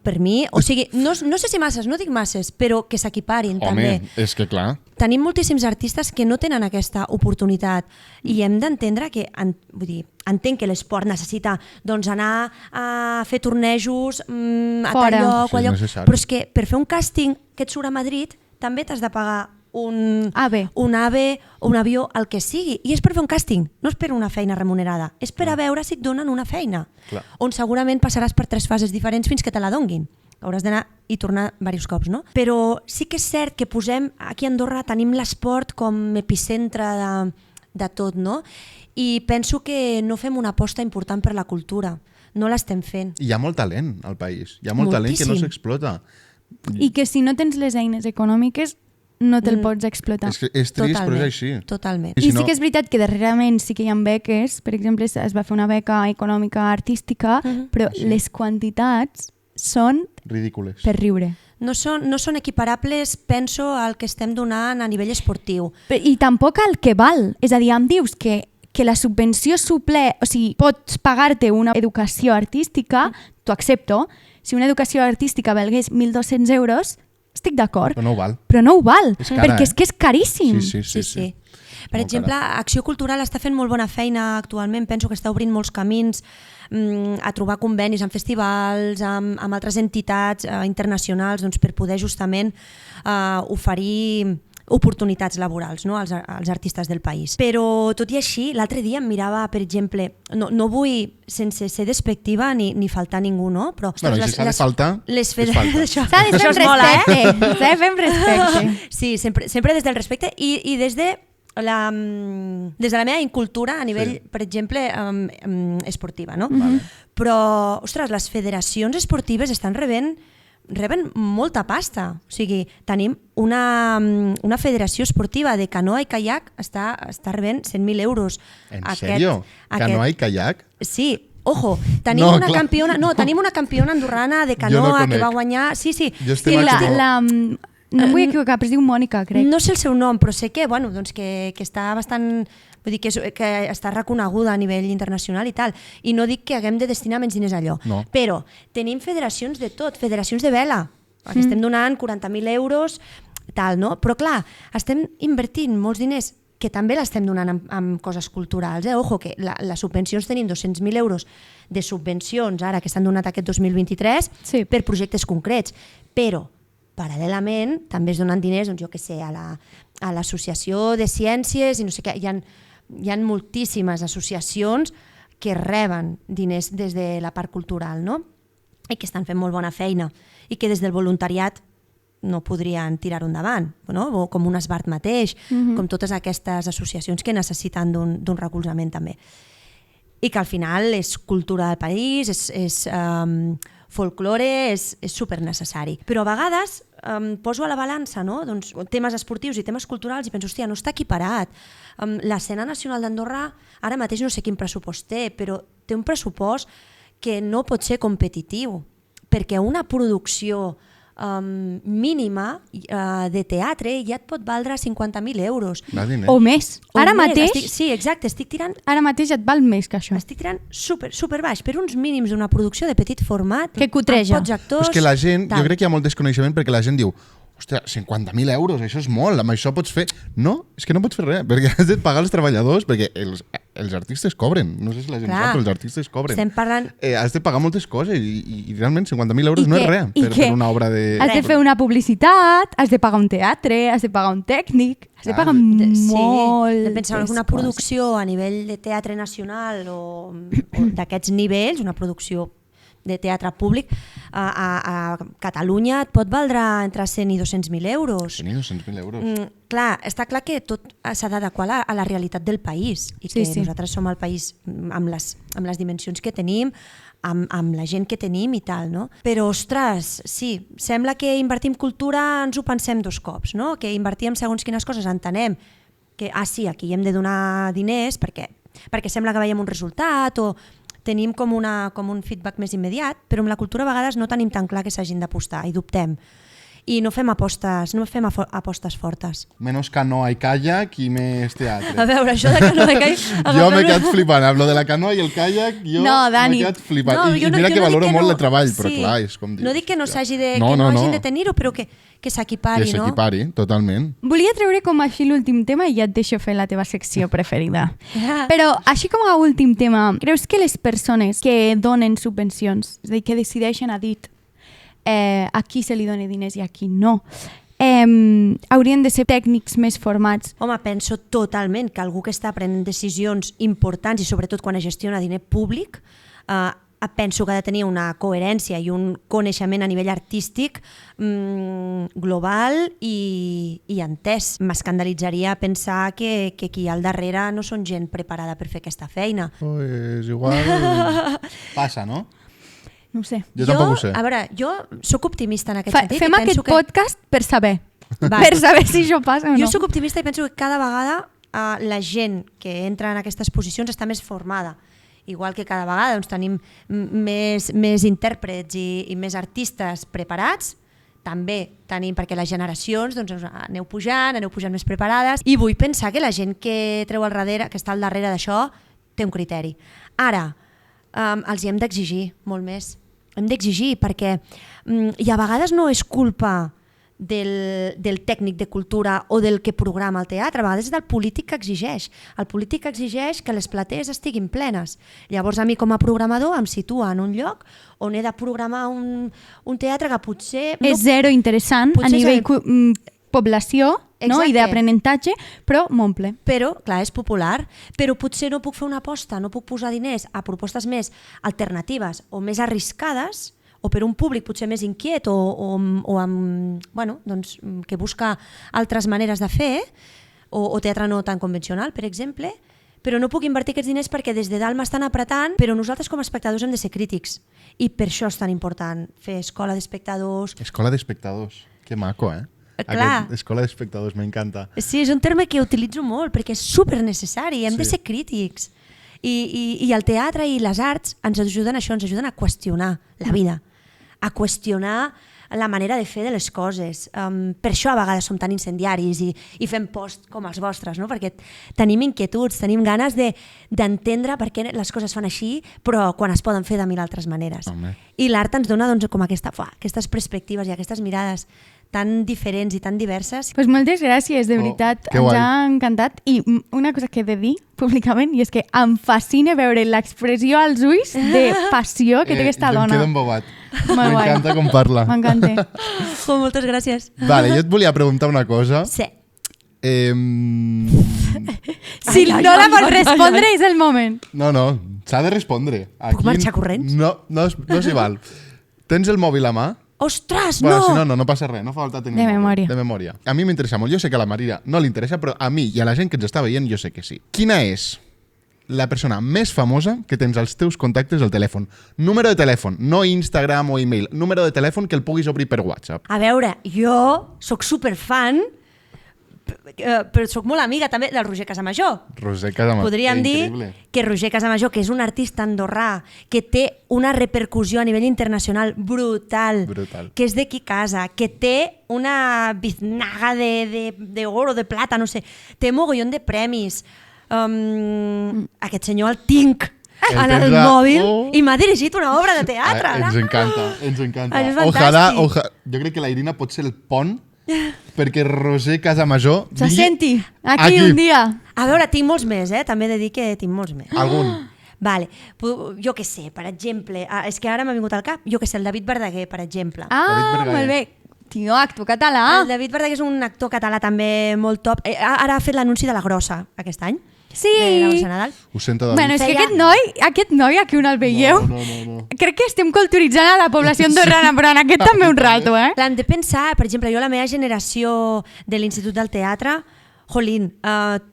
Per mi, o sigui, no sé si masses, no dic masses, però que s'equiparin també. Home, és que clar. Tenim moltíssims artistes que no tenen aquesta oportunitat i hem d'entendre que, entenc que l'esport necessita anar a fer tornejos a tal lloc, però és que per fer un càsting que et surt a Madrid també t'has de pagar un AVE, un avió, el que sigui, i és per fer un càsting, no és per una feina remunerada, és per a veure si et donen una feina, on segurament passaràs per 3 fases diferents fins que te la donguin. Hauràs d'anar i tornar diversos cops, no? Però sí que és cert que posem, aquí a Andorra tenim l'esport com epicentre de tot, no? I penso que no fem una aposta important per la cultura, no l'estem fent. Hi ha molt talent al país, hi ha molt talent que no s'explota. I que si no tens les eines econòmiques no te'l pots explotar. És que és trist, però és així. Totalment. I sí que és veritat que darrerament sí que hi ha beques, per exemple, es va fer una beca econòmica artística, però les quantitats són ridícules. Per riure. No són equiparables, penso, al que estem donant a nivell esportiu. I tampoc al que val. És a dir, em dius que la subvenció suple, o sigui, pots pagar-te una educació artística, t'ho accepto. Si una educació artística valgués 1.200 euros, estic d'acord. Però no ho val. Però no ho val, és cara, perquè és que és caríssim. Sí. Per exemple, Acció Cultural està fent molt bona feina actualment, penso que està obrint molts camins a trobar convenis amb festivals, amb altres entitats internacionals, doncs, per poder justament oferir oportunitats laborals, no? als artistes del país. Però tot i així, l'altre dia em mirava, per exemple, no vull sense ser despectiva ni faltar ningú, no? Però si s'ha de faltar, es falta. S'ha de fer amb respecte. S'ha de fer amb respecte. Sí, sempre des del respecte i des de la meva incultura a nivell, per exemple, esportiva, no? Però, ostres, les federacions esportives reben molta pasta. O sigui, tenim una federació esportiva de canoa i caiac està rebent 100.000 euros. En sèrio? Canoa i caiac? Sí. Ojo, tenim una campiona andorrana de canoa que va guanyar... Sí. No em vull equivocar, però es diu Mònica, crec. No sé el seu nom, però sé que està bastant... Vull dir que està reconeguda a nivell internacional i tal. I no dic que haguem de destinar menys diners a allò. No. Però tenim federacions de tot, federacions de vela, que estem donant 40.000 euros, tal, no? Però clar, estem invertint molts diners que també l'estem donant amb coses culturals. Ojo, que les subvencions tenim 200.000 euros de subvencions ara que s'han donat aquest 2023 per projectes concrets. Però paral·lelament també es donen diners, doncs jo què sé, a l'Associació de Ciències i no sé què, hi ha moltíssimes associacions que reben diners des de la part cultural, no? I que estan fent molt bona feina i que des del voluntariat no podrien tirar-ho endavant, no? O com un Esbart mateix, com totes aquestes associacions que necessiten d'un recolzament també. I que al final és cultura del país, és folklore, és super necessari. Però a vegades poso a la balança, no? Doncs, temes esportius i temes culturals i penso, hòstia, no està equiparat. L'escena nacional d'Andorra ara mateix no sé quin pressupost té, però té un pressupost que no pot ser competitiu, perquè una producció mínima de teatre ja et pot valdre 50.000 euros. O més. Ara mateix... Sí, exacte, estic tirant... Ara mateix et val més que això. Estic tirant super baix, per uns mínims d'una producció de petit format. Que cutreja. Amb pocs actors... És que la gent, jo crec que hi ha molt desconeixement perquè la gent diu hòstia, 50.000 euros, això és molt, amb això pots fer... No, és que no pots fer res, perquè has de pagar els treballadors, perquè els artistes cobren, no sé si la gent sap, però els artistes cobren. Estem parlant... Has de pagar moltes coses i realment 50.000 euros no és res per una obra de... Has de fer una publicitat, has de pagar un teatre, has de pagar un tècnic, has de pagar moltes de pensar en una producció a nivell de teatre nacional o d'aquests nivells, una producció de teatre públic, a Catalunya et pot valdre entre 100 i 200.000 euros. 100 i 200.000 euros. Clar, està clar que tot s'ha d'adequar a la realitat del país i que nosaltres som el país amb les dimensions que tenim, amb la gent que tenim i tal, no? Però, ostres, sí, sembla que invertir en cultura ens ho pensem 2 cops, no? Que invertir en segons quines coses entenem que, sí, aquí hem de donar diners perquè sembla que veiem un resultat o tenim com un feedback més immediat, però amb la cultura a vegades no tenim tan clar que s'hagin d'apostar i dubtem. I no fem apostes fortes. Menos canoa i kayak i més teatre. A veure, això de canoa i kayak... Jo m'he quedat flipant, amb lo de la canoa i el kayak, m'he quedat flipant. I mira que valoro molt el treball, però clar, és com dius. No dic que no s'hagi de tenir-ho, però que s'equipari, no? Que s'equipari, totalment. Volia treure com així l'últim tema i ja et deixo fer la teva secció preferida. Però així com a últim tema, creus que les persones que donen subvencions, és a dir, que decideixen a dit a qui se li doni diners i a qui no, haurien de ser tècnics més formats? Home, penso totalment que algú que està prenent decisions importants i sobretot quan es gestiona diner públic, penso que ha de tenir una coherència i un coneixement a nivell artístic global i entès. M'escandalitzaria pensar que qui hi ha al darrere no són gent preparada per fer aquesta feina. Pues igual passa, no? No ho sé. Jo tampoc ho sé. A veure, jo sóc optimista en aquest sentit. Fem aquest podcast per saber. Per saber si això passa o no. Jo sóc optimista i penso que cada vegada la gent que entra en aquestes posicions està més formada. Igual que cada vegada tenim més intèrprets i més artistes preparats, també tenim, perquè les generacions aneu pujant més preparades, i vull pensar que la gent que treu al darrere, que està al darrere d'això, té un criteri. Ara, els hi hem d'exigir molt més. Hem d'exigir perquè i a vegades no és culpa del tècnic de cultura o del que programa el teatre, a vegades és del polític que exigeix. El polític exigeix que les platees estiguin plenes. Llavors a mi com a programador em situa en un lloc on he de programar un teatre que potser... És zero interessant a nivell població, no? I d'aprenentatge, però m'omple. Però, clar, és popular, però potser no puc fer una aposta, no puc posar diners a propostes més alternatives o més arriscades, o per un públic potser més inquiet que busca altres maneres de fer, o teatre no tan convencional, per exemple, però no puc invertir aquests diners perquè des de dalt m'estan apretant, però nosaltres com a espectadors hem de ser crítics. I per això és tan important fer escola d'espectadors. Escola d'espectadors, que maco, eh? Clar. Escola d'espectadors, m'encanta. Sí, és un terme que utilitzo molt perquè és supernecessari, hem de ser crítics. I el teatre i les arts ens ajuden a això, ens ajuden a qüestionar la vida, a qüestionar la manera de fer de les coses. Per això a vegades som tan incendiaris i fem posts com els vostres, no? Perquè tenim inquietuds, tenim ganes d'entendre per què les coses fan així, però quan es poden fer de mil altres maneres. I l'art ens dona com aquestes perspectives i aquestes mirades tan diferents i tan diverses. Pues moltes gràcies, de veritat, ens ha encantat. I una cosa que he de dir públicament, i és que em fascina veure l'expressió als ulls de passió que té aquesta dona. Jo em quedo embobat. M'encanta com parla. M'encanta. Moltes gràcies. Vale, jo et volia preguntar una cosa. Sí. Si no la vols respondre, és el moment. No, s'ha de respondre. Puc marxar corrents? No s'hi val. Tens el mòbil a mà? Ostres, bueno, no! Si no passa res, no fa falta tenir de memòria. De memòria. A mi m'interessa molt, jo sé que a la Maria no li interessa, però a mi i a la gent que ens està veient jo sé que sí. Quina és la persona més famosa que tens als teus contactes al telèfon? Número de telèfon, no Instagram o email, número de telèfon que el puguis obrir per WhatsApp. A veure, jo sóc superfan, però sóc molt amiga també del Roger Casamajor. Roger Casamajor, podríem increïble. dir que Roger Casamajor, que és un artista andorrà, que té una repercussió a nivell internacional brutal. Que és d'aquí casa, que té una biznaga de oro, de plata, no sé, té mogollon de premis. Aquest senyor el tinc en el mòbil i m'ha dirigit una obra de teatre. Ens encanta. Ojalà, jo crec que la Irina pot ser el pont perquè Roser Casamajor... Se vingui senti, aquí un dia. A veure, tinc molts més, també he de dir que tinc molts més. Algun. Vale, jo què sé, per exemple, és que ara m'ha vingut al cap, jo què sé, el David Verdaguer, per exemple. Ah, David molt bé. Tio, actor català. El David Verdaguer és un actor català també molt top. Ara ha fet l'anunci de La Grossa aquest any. Sí. De la Grossa Nadal. Ho sento, David. Bueno, és que Feia- aquest noi, aquí on el veieu, No. crec que estem culturitzant a la població andorrana, però en aquest també un rato, eh? Clar, hem de pensar, per exemple, jo la meva generació de l'Institut del Teatre, jolín,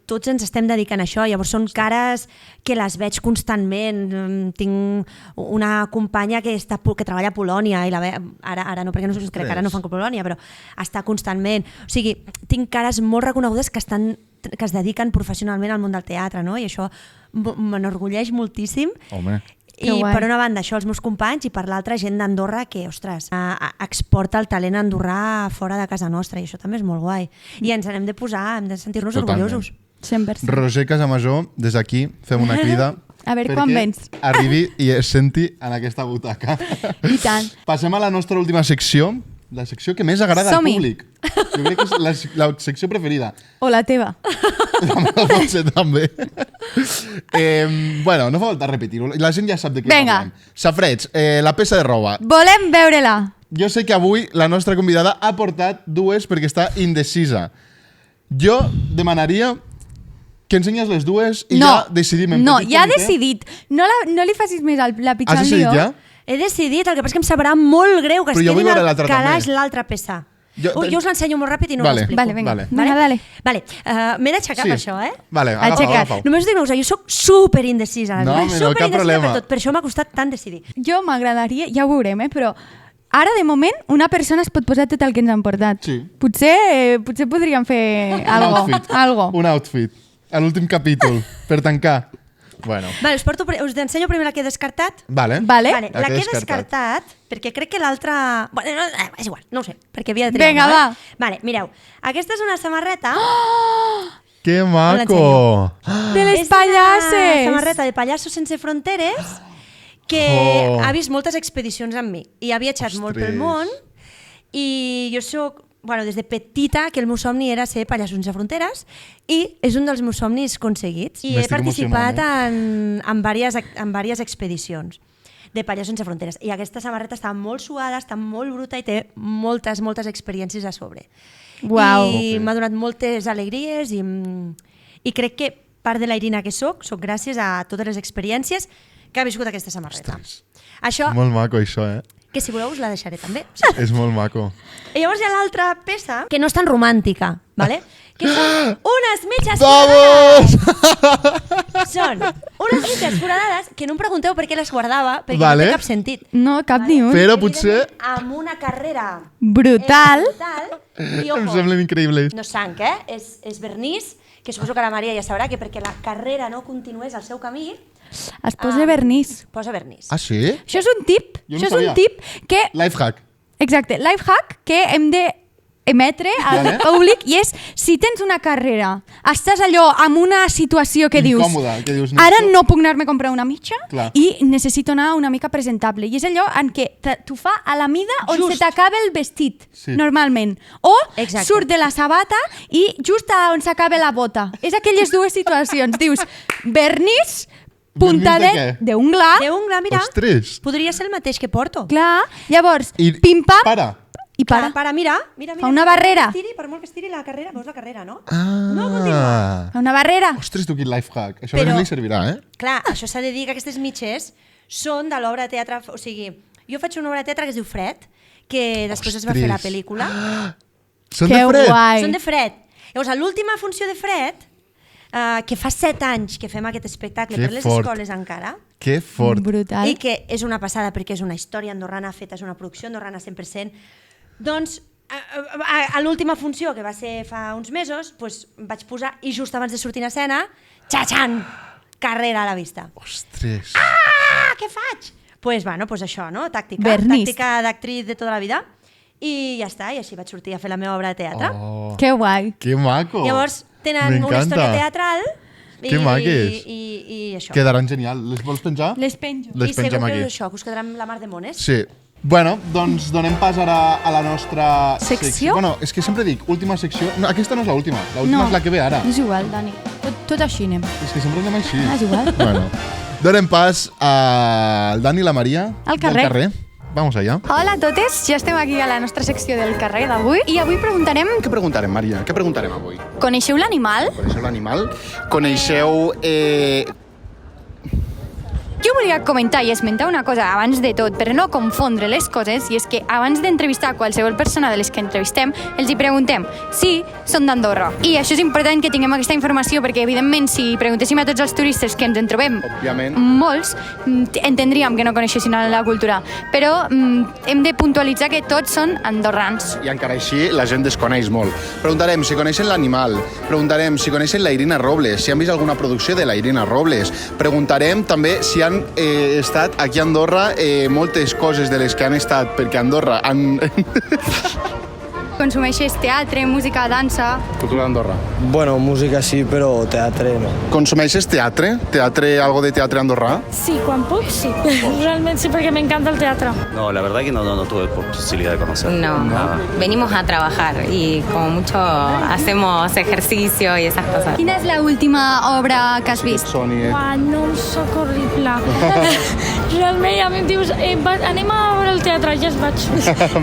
tots ens estem dedicant a això, llavors són cares que les veig constantment. Tinc una companya que treballa a Polònia, i ara no, perquè no crec que ara no fan a Polònia, però està constantment. O sigui, tinc cares molt reconegudes que es dediquen professionalment al món del teatre, no? I això m'enorgulleix moltíssim. Home. Que I guai. per una banda això els meus companys i per l'altra gent d'Andorra que, ostres, exporta el talent andorrà fora de casa nostra, i això també és molt guai. I ens n'hem de posar, hem de sentir-nos Totalment. orgullosos. 100%. Roser Casamajor, des d'aquí fem una crida A veure quan vens. arribi i es senti en aquesta butaca. I tant. Passem a la nostra última secció, la secció que més agrada al Som-hi. públic. Jo crec que és la secció preferida. O la teva. Pot ser també. Bueno, no fa falta repetir-ho. La gent ja sap de què Vinga. parlem. Safreig, la peça de roba. Volem veure-la. Jo sé que avui la nostra convidada ha portat dues perquè està indecisa. Jo demanaria que ensenyes les dues i ja decidim. en No, petit ja ha comitè. decidit. No li facis més la pitjor Has decidit ja? He decidit, el que passa és que em sabrà molt greu que Però jo vull estiguin veure al l'altra calaix també. l'altra peça. Jo- Jo us l'ensenyo molt ràpid i no Vale. ho explico. Vale, vinga. Vale. Vinga, dale. Vale. M'he d'aixecar per això, Vale, Aixeca't. agafa-ho. Només us dic una cosa, jo soc super indecisa. No, home, no, cap superindecisa problema. per tot, per això m'ha costat tant decidir. Jo m'agradaria, ja ho veurem, però ara, de moment, una persona es pot posar tot el que ens han portat. Sí. Potser podríem fer algo. Un outfit. A l'últim capítol, per tancar. Bueno, Vale, us ensenyo primer la que he descartat. vale. Vale. Vale, la que he descartat, perquè crec que l'altra... Bueno, no, és igual, no ho sé, perquè havia de triar Vinga, una, va. Vale, mireu, aquesta és una samarreta... Que l'ensenyo. maco! De les És una pallasses! samarreta de Pallassos Sense Fronteres que Oh. ha vist moltes expedicions amb mi i ha viatjat molt pel Ostres. món, i jo soc, bueno, des de petita, que el meu somni era ser Pallassos Sense Fronteres, i és un dels meus somnis aconseguits. I he M'estic participat emocionant, en diverses expedicions de Pallassos Sense Fronteres. I aquesta samarreta està molt suada, està molt bruta i té moltes experiències a sobre. Uau. I m'ha donat moltes alegries i crec que part de la Irina que soc gràcies a totes les experiències que ha viscut aquesta samarreta. Ostres. Això, Molt maco, això, que si voleu us la deixaré també. Sí. És molt maco. I llavors hi ha l'altra peça, que no és tan romàntica, ¿vale? Que són unes mitges Vamos! foradades. Són unes mitges foradades que no em pregunteu per què les guardava, perquè Vale. no té cap sentit. No, cap ni un. Però potser Amb una carrera Brutal. brutal. I, em ojo, semblen increïbles. no és sang, és vernís, que suposo que la Maria ja sabrà que perquè la carrera no continués el seu camí, Es posa vernís. posa vernís. Ah, sí? Això és un tip. Jo no Això és sabia. un tip que... Lifehack. Exacte, life hack que hem de emetre al Vale. públic, i és, si tens una carrera, estàs allò amb una situació que dius, Incòmoda, que dius, ara necessito- no puc anar-me a comprar una mitja Clar. i necessito anar una mica presentable, i és allò en què t'ho fa a la mida on Just. se t'acaba el vestit, Sí. normalment, o Exacte. surt de la sabata i just a on s'acaba la bota. És aquelles dues situacions, dius vernís, puntadet d'ungla, D'ungla, mira, Ostres. podria ser el mateix que porto. clar, llavors, I pim-pam, para. i para. Para, mira. Fa una barrera. Per molt que estiri la carrera, veus la carrera, no? Ah. No, continua. Fa una barrera. Ostres, tu, quin lifehack. Això Però- a la gent li servirà, eh? Clar, això s'ha de dir que aquestes mitges són de l'obra de teatre... O sigui, jo faig una obra de teatre que es diu Fred, que després es va fer la Ostres. pel·lícula. Són Que de fred. guai. Són de Fred. Llavors, a l'última funció de Fred, que fa 7 anys que fem aquest espectacle Que per les fort. escoles encara, Que fort. Brutal. i que és una passada perquè és una història andorrana feta, és una producció andorrana 100%, doncs a l'última funció, que va ser fa uns mesos, doncs vaig posar, i just abans de sortir a escena, xa-xan, carrera a la vista. Ostres. Ah, què faig? Pues bueno, pues això, no? Tàctica. Vernís. Tàctica d'actriz de tota la vida. I ja està, i així vaig sortir a fer la meva obra de teatre. Oh, Que guai. que maco. Llavors, tenen una M'encanta. història teatral Que maques. i això. Quedaran genial. Les vols penjar? Les penjo. Les I segur pengem que aquí. és això, que us quedarà amb la mar de mones. Sí. Bueno, doncs donem pas ara a la nostra Secció? Bueno, és que sempre dic, última secció. No, aquesta no és l'última. L'última és la que ve ara. És igual, Dani. Tot així anem. És que sempre anem així. És igual. Bueno, donem pas al Dani i la Maria. Al carrer. Del carrer. Vamos allá. Hola a totes, ja estem aquí a la nostra secció del carrer d'avui i avui preguntarem, Què preguntarem, Maria? Què preguntarem avui? Coneixeu l'animal? Coneixeu l'animal? Coneixeu... jo volia comentar i esmentar una cosa abans de tot, per no confondre les coses, i és que abans d'entrevistar qualsevol persona de les que entrevistem, els hi preguntem si són d'Andorra. I això és important que tinguem aquesta informació perquè, evidentment, si preguntéssim a tots els turistes que ens en trobem, Òbviament. molts, entendríem que no coneixessin la cultura. Però hem de puntualitzar que tots són andorrans. I encara així la gent desconeix molt. Preguntarem si coneixen l'animal, preguntarem si coneixen la Irina Robles, si han vist alguna producció de la Irina Robles, preguntarem també si han estat aquí a Andorra moltes coses de les que han estat, perquè a Andorra han... Consumeixes teatre, música, dansa... Cultura d'Andorra. Bueno, música sí, però teatre no. Consumeixes teatre? Algo de teatre andorrà? Sí, quan puc, sí. Realment sí, perquè m'encanta el teatre. No, la verdad que no tuve posibilidad de conocer. No, venimos a trabajar y como mucho hacemos ejercicio y esas cosas. Quina és l'última obra que has vist? Sony, Uah, no, sóc horrible. Realment, ja em dius, anem a veure el teatre, ja es vaig.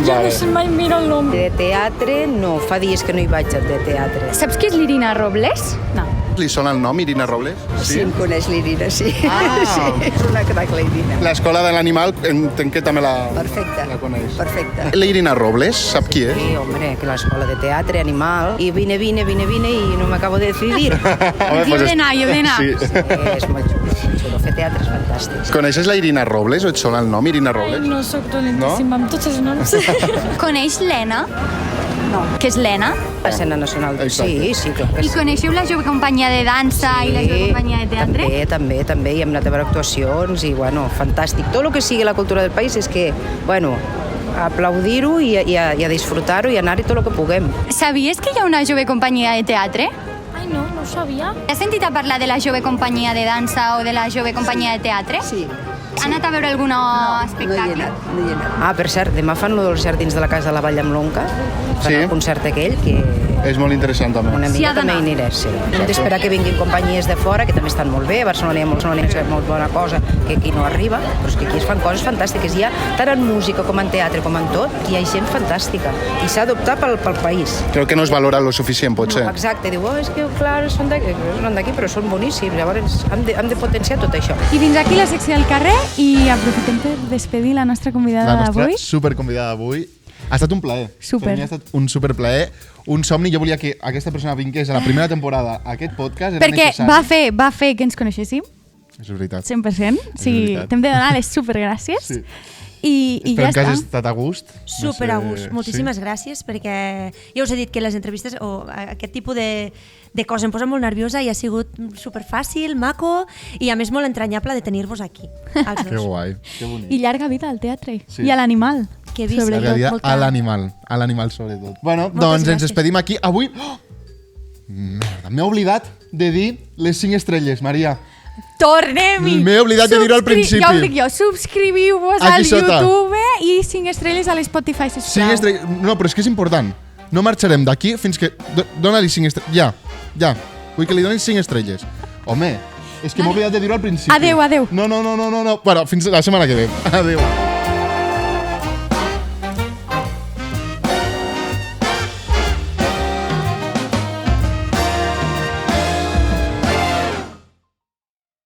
Ja no sé mai miro el nom. De teatre no, fa dies que no hi vaig de teatre. Saps qui és l'Irina Robles? No. Li sona el nom, Irina Robles? Sí, em coneix l'Irina, sí. Ah. Sí, és una crac, la Irina. L'escola de l'animal, entenc que també la coneix. Perfecte. La Irina Robles, sap qui és? Sí, hombre, que l'escola de teatre, animal, i vine i no m'acabo de decidir. Home, Jo he d'anar. Sí. És molt xulo, fer teatre és fantàstic. Coneixes la Irina Robles o et sona el nom, Irina Robles? No sóc dolentíssima amb tots els noms. Coneix l'ENA? No. Què és l'ENA? L'escena nacional. Sí, clar que I sí. coneixeu la jove companyia de dansa i la jove companyia de teatre? També, i hem anat a veure actuacions i, bueno, fantàstic. Tot el que sigui la cultura del país és que, bueno, aplaudir-ho i a disfrutar-ho i anar-hi tot el que puguem. Sabies que hi ha una jove companyia de teatre? Ai, no ho sabia. Has sentit a parlar de la jove companyia de dansa o de la jove companyia de teatre? Sí. Ha anat a veure algun espectacle? No hi he anat. Ah, per cert, demà fan lo dels jardins de la Casa de la Vall amb l'Onca. Fan el concert aquell, que És molt interessant també. una S'hi ha mica també d'anar. hi aniré, sí. Hem d'esperar que vinguin companyies de fora, que també estan molt bé. A Barcelona hi ha molt bona cosa que aquí no arriba, però és que aquí es fan coses fantàstiques. Hi ha, tant en música com en teatre com en tot, hi ha gent fantàstica. I s'ha d'optar pel país. Crec que no es valora lo suficient, potser. No, exacte, diu, és que clar, són d'aquí, però són boníssims. Llavors hem de potenciar tot això. I fins aquí la secció del carrer i aprofitem per despedir la nostra convidada La nostra d'avui. superconvidada d'avui. Ha estat un plaer. Super. Per mi ha estat un superplaer, un somni. Jo volia que aquesta persona vingués a la primera temporada a aquest podcast. Era Perquè necessari. va fer que ens coneixéssim, És veritat. 100%. O sigui, veritat. t'hem de donar les supergràcies. Sí. I ja Esperem que està. hagis estat a gust. Super a gust. Moltíssimes gràcies, perquè ja us he dit que les entrevistes o aquest tipus de cosa em posa molt nerviosa i ha sigut super fàcil, maco i a més molt entranyable de tenir-vos aquí. Els Que dos. guai, que bonic. I llarga vida al teatre. Sí. I a l'animal. Que visca. Sobretot. A l'animal sobretot. Bueno, Moltes doncs ens gràcies. despedim aquí. Avui... Oh! Merda, m'he oblidat de dir les 5 estrelles, Maria. Tornem-hi! M'he oblidat de dir-ho al principi. Ja ho dic jo, subscriviu-vos Aquí al sota. YouTube i 5 estrelles a l'Spotify, 5 sisplau. estrelles... No, però és que és important. No marxarem d'aquí fins que... Dóna-li 5 estrelles. Ja. Vull que li donis 5 estrelles. Home, és que m'he oblidat de dir-ho al principi. Adeu. No. Bueno, fins la setmana que ve. Adeu.